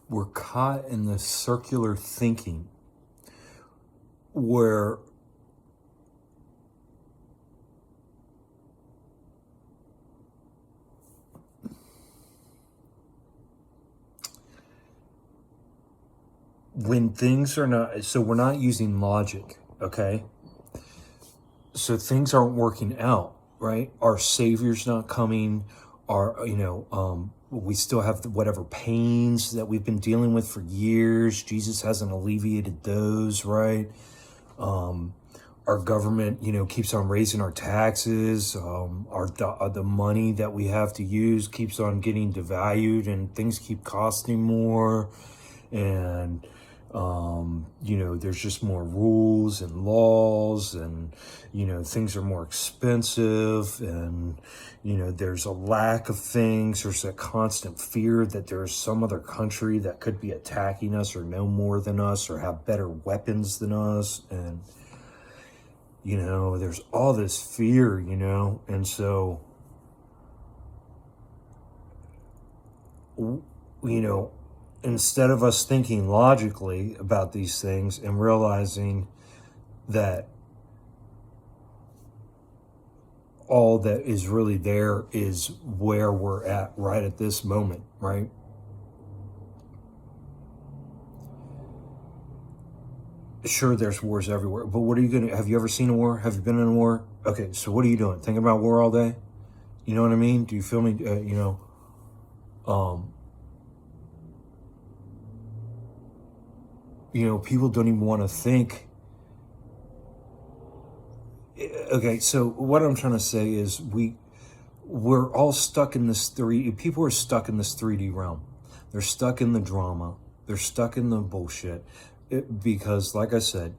we're caught in this circular thinking where when things are not, so we're not using logic, okay? So things aren't working out, right? Our Savior's not coming. We still have whatever pains that we've been dealing with for years. Jesus hasn't alleviated those, right? Our government, keeps on raising our taxes. The money that we have to use keeps on getting devalued, and things keep costing more. And there's just more rules and laws, and things are more expensive, and there's a lack of things. There's a constant fear that there's some other country that could be attacking us or know more than us or have better weapons than us, and there's all this fear, and so instead of us thinking logically about these things and realizing that all that is really there is where we're at right at this moment, right? Sure, there's wars everywhere, but what are you gonna, have you ever seen a war? Have you been in a war? Okay, so what are you doing? Thinking about war all day? You know what I mean? Do you feel me? People don't even want to think. Okay, so what I'm trying to say is we're all stuck in this people are stuck in this 3D realm. They're stuck in the drama. They're stuck in the bullshit. Because like I said,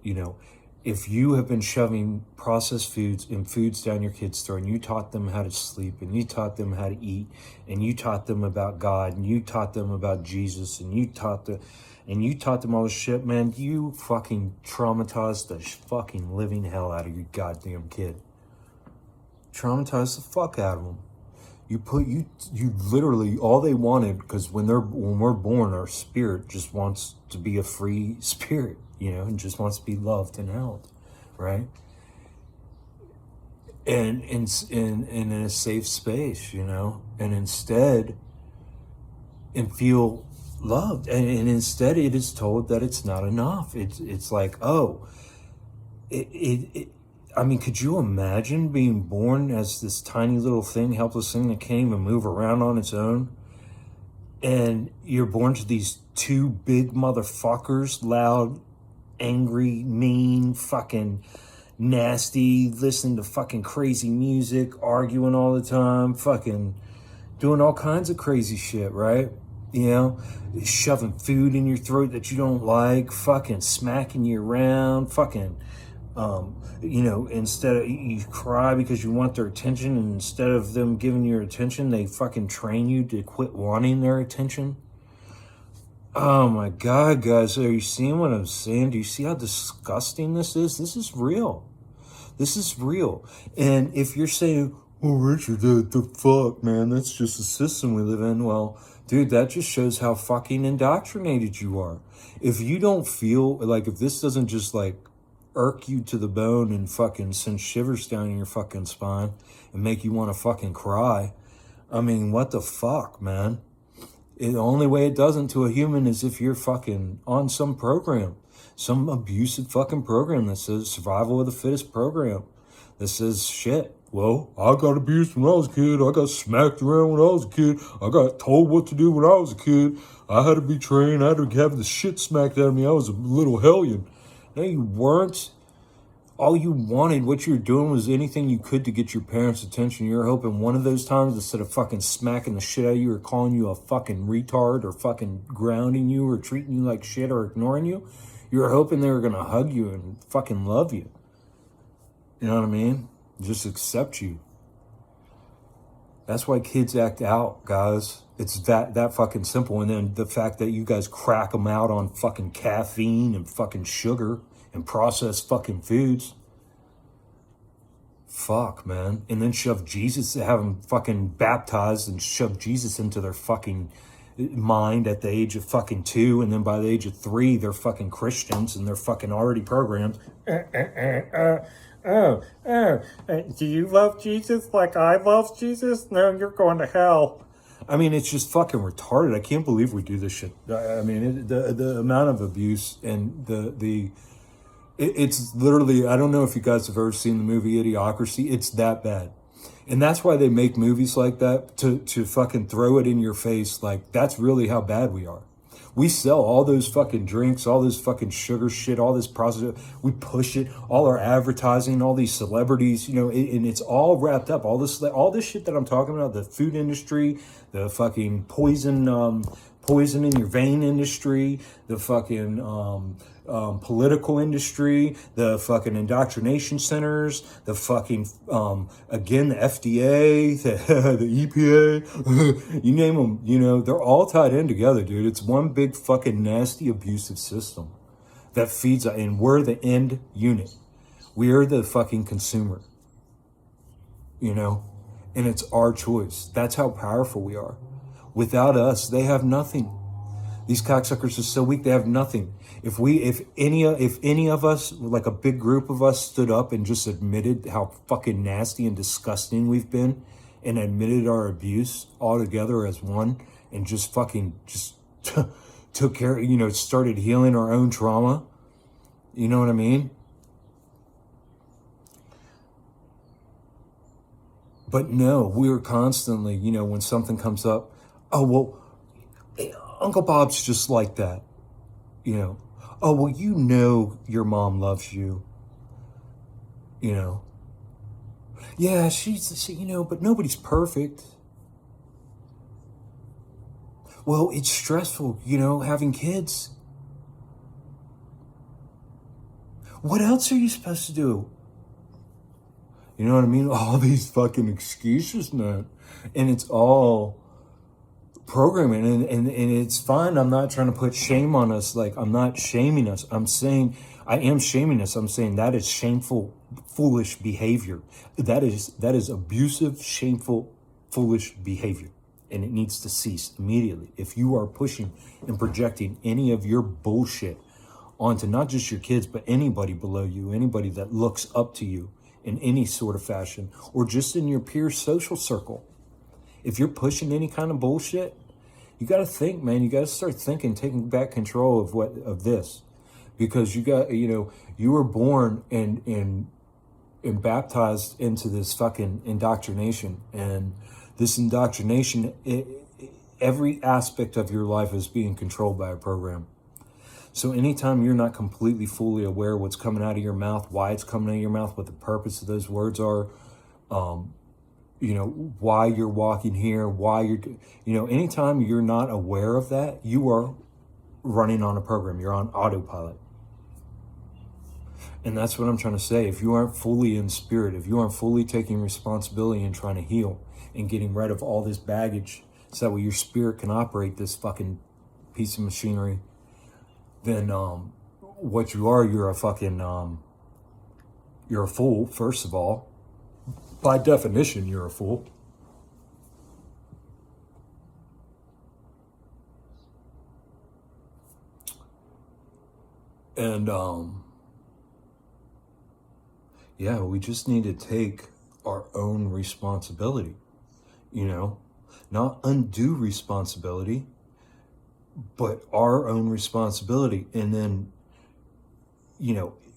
if you have been shoving processed foods and foods down your kids' throat, and you taught them how to sleep, and you taught them how to eat, and you taught them about God, and you taught them about Jesus, and you taught them all this shit, man, you fucking traumatized the fucking living hell out of your goddamn kid. Traumatized the fuck out of them. You literally, all they wanted, because when we're born, our spirit just wants to be a free spirit, and just wants to be loved and held, right? And in a safe space, and instead, and feel loved, and instead it is told that it's not enough. It's like, oh, I mean, could you imagine being born as this tiny little thing, helpless thing that can't even move around on its own? And you're born to these two big motherfuckers, loud, angry, mean, fucking nasty, listening to fucking crazy music, arguing all the time, fucking doing all kinds of crazy shit, right? Shoving food in your throat that you don't like, fucking smacking you around, fucking instead of, you cry because you want their attention, and instead of them giving you attention, they fucking train you to quit wanting their attention. Oh my God, guys, are you seeing what I'm saying? Do you see how disgusting this is? This is real. This is real. And if you're saying, oh, Richard, the fuck, man, that's just the system we live in. Well, dude, that just shows how fucking indoctrinated you are. If you don't feel, like, if this doesn't just, like, irk you to the bone and fucking send shivers down your fucking spine and make you want to fucking cry, I mean, what the fuck, man? The only way it doesn't to a human is if you're fucking on some program, some abusive fucking program that says survival of the fittest program, that says shit. Well, I got abused when I was a kid. I got smacked around when I was a kid. I got told what to do when I was a kid. I had to be trained. I had to have the shit smacked out of me. I was a little hellion. No, you weren't. All you wanted, what you were doing, was anything you could to get your parents' attention. You were hoping one of those times, instead of fucking smacking the shit out of you or calling you a fucking retard or fucking grounding you or treating you like shit or ignoring you, you were hoping they were going to hug you and fucking love you. You know what I mean? Just accept you. That's why kids act out, guys. It's that fucking simple. And then the fact that you guys crack them out on fucking caffeine and fucking sugar and processed fucking foods. Fuck, man. And then shove Jesus, have them fucking baptized and shove Jesus into their fucking mind at the age of fucking 2, and then by the age of 3, they're fucking Christians and they're fucking already programmed. Do you love Jesus like I love Jesus? No, you're going to hell. I mean, it's just fucking retarded. I can't believe we do this shit. I mean, the amount of abuse and it's literally, I don't know if you guys have ever seen the movie Idiocracy. It's that bad. And that's why they make movies like that, to fucking throw it in your face. Like, that's really how bad we are. We sell all those fucking drinks, all this fucking sugar shit, all this prostitute. We push it, all our advertising, all these celebrities, and it's all wrapped up. All this shit that I'm talking about, the food industry, the fucking poison in your vein industry, the fucking political industry, the fucking indoctrination centers, the fucking, again, the FDA, the EPA, you name them, they're all tied in together, dude. It's one big fucking nasty, abusive system that feeds, and we're the end unit. We're the fucking consumer, and it's our choice. That's how powerful we are. Without us, they have nothing. These cocksuckers are so weak, they have nothing. If any of us, like a big group of us, stood up and just admitted how fucking nasty and disgusting we've been, and admitted our abuse all together as one, and just took care, started healing our own trauma, you know what I mean? But no, we're constantly, when something comes up, oh, well, Uncle Bob's just like that, Oh, well, your mom loves you, Yeah, she's, but nobody's perfect. Well, it's stressful, having kids. What else are you supposed to do? You know what I mean? All these fucking excuses, man. And it's all programming, and it's fine. I'm not trying to put shame on us. Like, I'm not shaming us. I'm saying, I am shaming us. I'm saying that is shameful, foolish behavior. That is abusive, shameful, foolish behavior. And it needs to cease immediately. If you are pushing and projecting any of your bullshit onto not just your kids, but anybody below you, anybody that looks up to you in any sort of fashion, or just in your peer social circle, if you're pushing any kind of bullshit, you got to think, man. You got to start thinking, taking back control of this, because you were born and baptized into this fucking indoctrination, and this indoctrination, every aspect of your life is being controlled by a program. So anytime you're not completely fully aware of what's coming out of your mouth, why it's coming out of your mouth, what the purpose of those words are, why you're walking here, why anytime you're not aware of that, you are running on a program. You're on autopilot. And that's what I'm trying to say. If you aren't fully in spirit, if you aren't fully taking responsibility and trying to heal and getting rid of all this baggage so that way your spirit can operate this fucking piece of machinery, then what you are, you're a fucking, you're a fool, first of all. By definition, you're a fool. And, yeah, we just need to take our own responsibility, not undue responsibility, but our own responsibility. And then,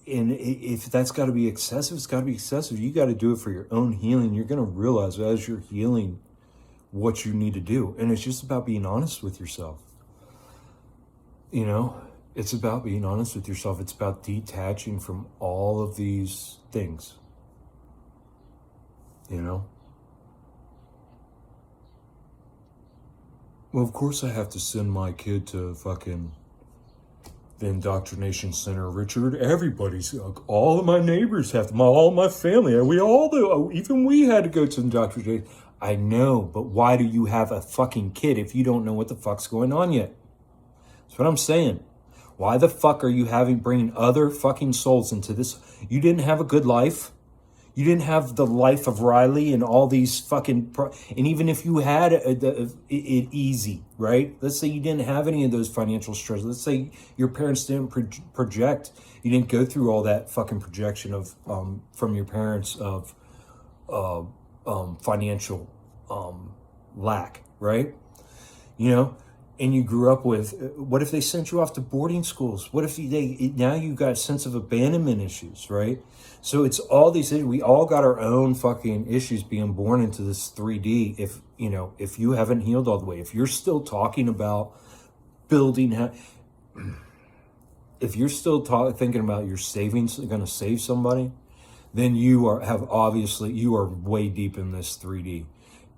and if that's got to be excessive, it's got to be excessive. You got to do it for your own healing. You're going to realize as you're healing what you need to do. And it's just about being honest with yourself. It's about being honest with yourself. It's about detaching from all of these things, Well, of course I have to send my kid to fucking the indoctrination center, Richard. Everybody's, all of my neighbors have to, all my family, we all do. Even we had to go to indoctrination. I know, but why do you have a fucking kid if you don't know what the fuck's going on yet? That's what I'm saying. Why the fuck are you bringing other fucking souls into this? You didn't have a good life. You didn't have the life of Riley and all these fucking and even if you had it easy, right? Let's say you didn't have any of those financial stresses. Let's say your parents didn't project. You didn't go through all that fucking projection of from your parents of financial lack, right? You know, and you grew up with, what if they sent you off to boarding schools? What if now you got a sense of abandonment issues, right? So it's all these things. We all got our own fucking issues being born into this 3D. If you haven't healed all the way, if you're still talking about building, if you're still thinking about your savings going to save somebody, then you are way deep in this 3D.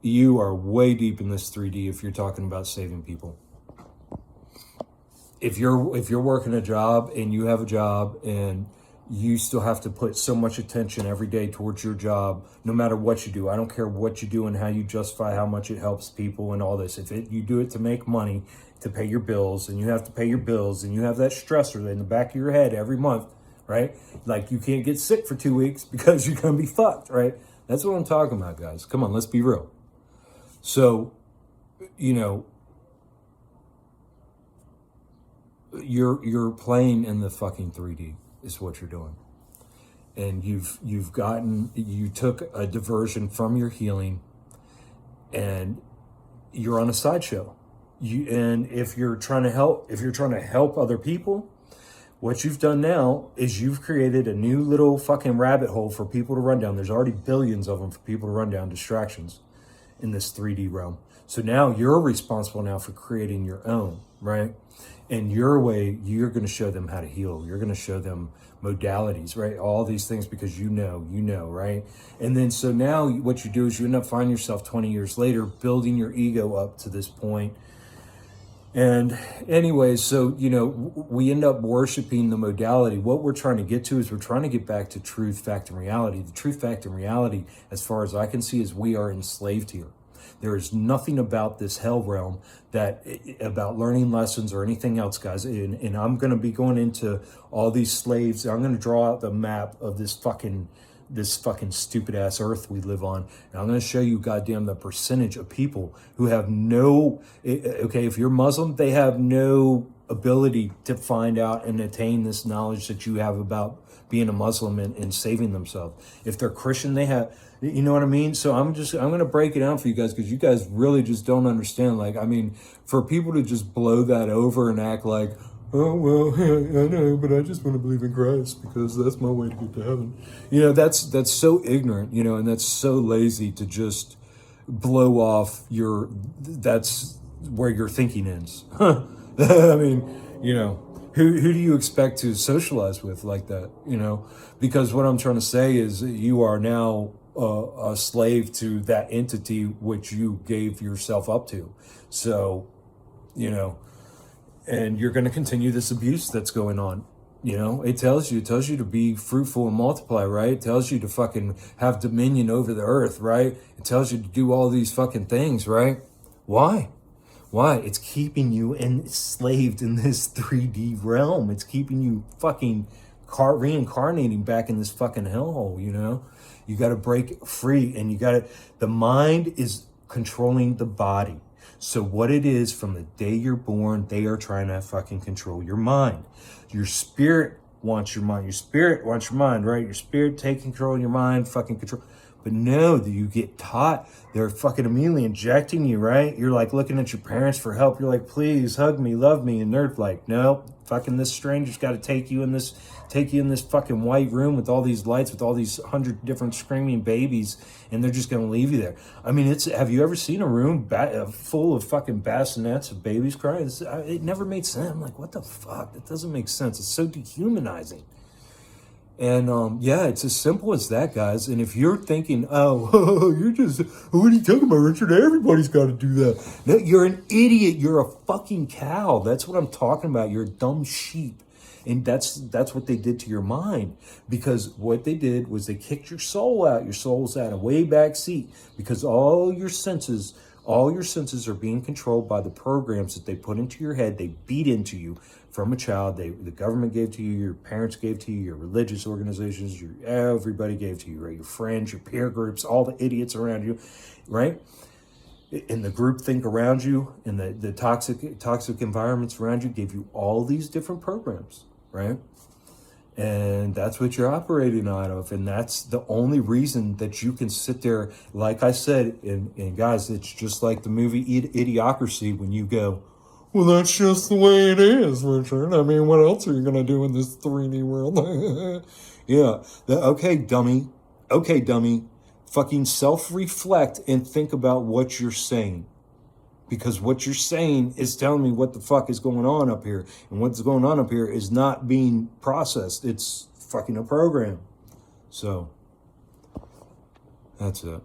You are way deep in this 3D if you're talking about saving people. If you're working a job and you have a job and you still have to put so much attention every day towards your job, no matter what you do. I don't care what you do and how you justify how much it helps people and all this. You do it to make money, to pay your bills, and you have to pay your bills, and you have that stressor in the back of your head every month, right? Like you can't get sick for 2 weeks because you're going to be fucked, right? That's what I'm talking about, guys. Come on, let's be real. So, you're playing in the fucking 3D is what you're doing. And you took a diversion from your healing and you're on a sideshow. And if you're trying to help other people, what you've done now is you've created a new little fucking rabbit hole for people to run down. There's already billions of them for people to run down, distractions in this 3D realm. So now you're responsible now for creating your own, right? And your way, you're going to show them how to heal. You're going to show them modalities, right? All these things because you know, right? And then so now what you do is you end up finding yourself 20 years later building your ego up to this point. And anyways, so, we end up worshiping the modality. What we're trying to get to is we're trying to get back to truth, fact, and reality. The truth, fact, and reality, as far as I can see, is we are enslaved here. There is nothing about this hell realm about learning lessons or anything else, guys. And I'm going to be going into all these slaves. I'm going to draw out the map of this fucking stupid ass earth we live on. And I'm going to show you, goddamn, the percentage of people who have if you're Muslim, they have no ability to find out and attain this knowledge that you have about being a Muslim and saving themselves. If they're Christian, they have, you know what I mean? So I'm going to break it down for you guys because you guys really just don't understand. For people to just blow that over and act like, oh, well, I know, but I just want to believe in Christ because that's my way to get to heaven. That's so ignorant, and that's so lazy to just blow off that's where your thinking ends. I mean, who do you expect to socialize with like that, Because what I'm trying to say is you are now a slave to that entity which you gave yourself up to. So, and you're going to continue this abuse that's going on. It tells you to be fruitful and multiply, right? It tells you to fucking have dominion over the earth, right? It tells you to do all these fucking things, right? Why? It's keeping you enslaved in this 3D realm. It's keeping you fucking reincarnating back in this fucking hellhole, You got to break free, and the mind is controlling the body. So what it is, from the day you're born, they are trying to fucking control your mind. Your spirit wants your mind. Your spirit wants your mind, right? Your spirit taking control of your mind, fucking control. But no, you get taught. They're fucking immediately injecting you, right? You're like looking at your parents for help. You're like, please hug me, love me. And they're like, no, fucking this stranger's got to take you in this fucking white room with all these lights, with all these 100 different screaming babies, and they're just going to leave you there. I mean, have you ever seen a room full of fucking bassinets of babies crying? It never made sense. I'm like, what the fuck? That doesn't make sense. It's so dehumanizing. And it's as simple as that, guys. And if you're thinking, what are you talking about, Richard? Everybody's got to do that. No, you're an idiot. You're a fucking cow. That's what I'm talking about. You're a dumb sheep. And that's what they did to your mind. Because what they did was they kicked your soul out. Your soul's at a way back seat because all your senses All your senses are being controlled by the programs that they put into your head, they beat into you from a child. The government gave to you, your parents gave to you, your religious organizations, everybody gave to you, right? Your friends, your peer groups, all the idiots around you, right? In the group think around you, in the toxic environments around you, gave you all these different programs, right? And that's what you're operating out of. And that's the only reason that you can sit there, like I said, and guys, it's just like the movie Idiocracy when you go, well, that's just the way it is, Richard. I mean, what else are you going to do in this 3D world? Yeah. Okay, dummy. Okay, dummy. Fucking self-reflect and think about what you're saying. Because what you're saying is telling me what the fuck is going on up here. And what's going on up here is not being processed. It's fucking a program. So, that's it.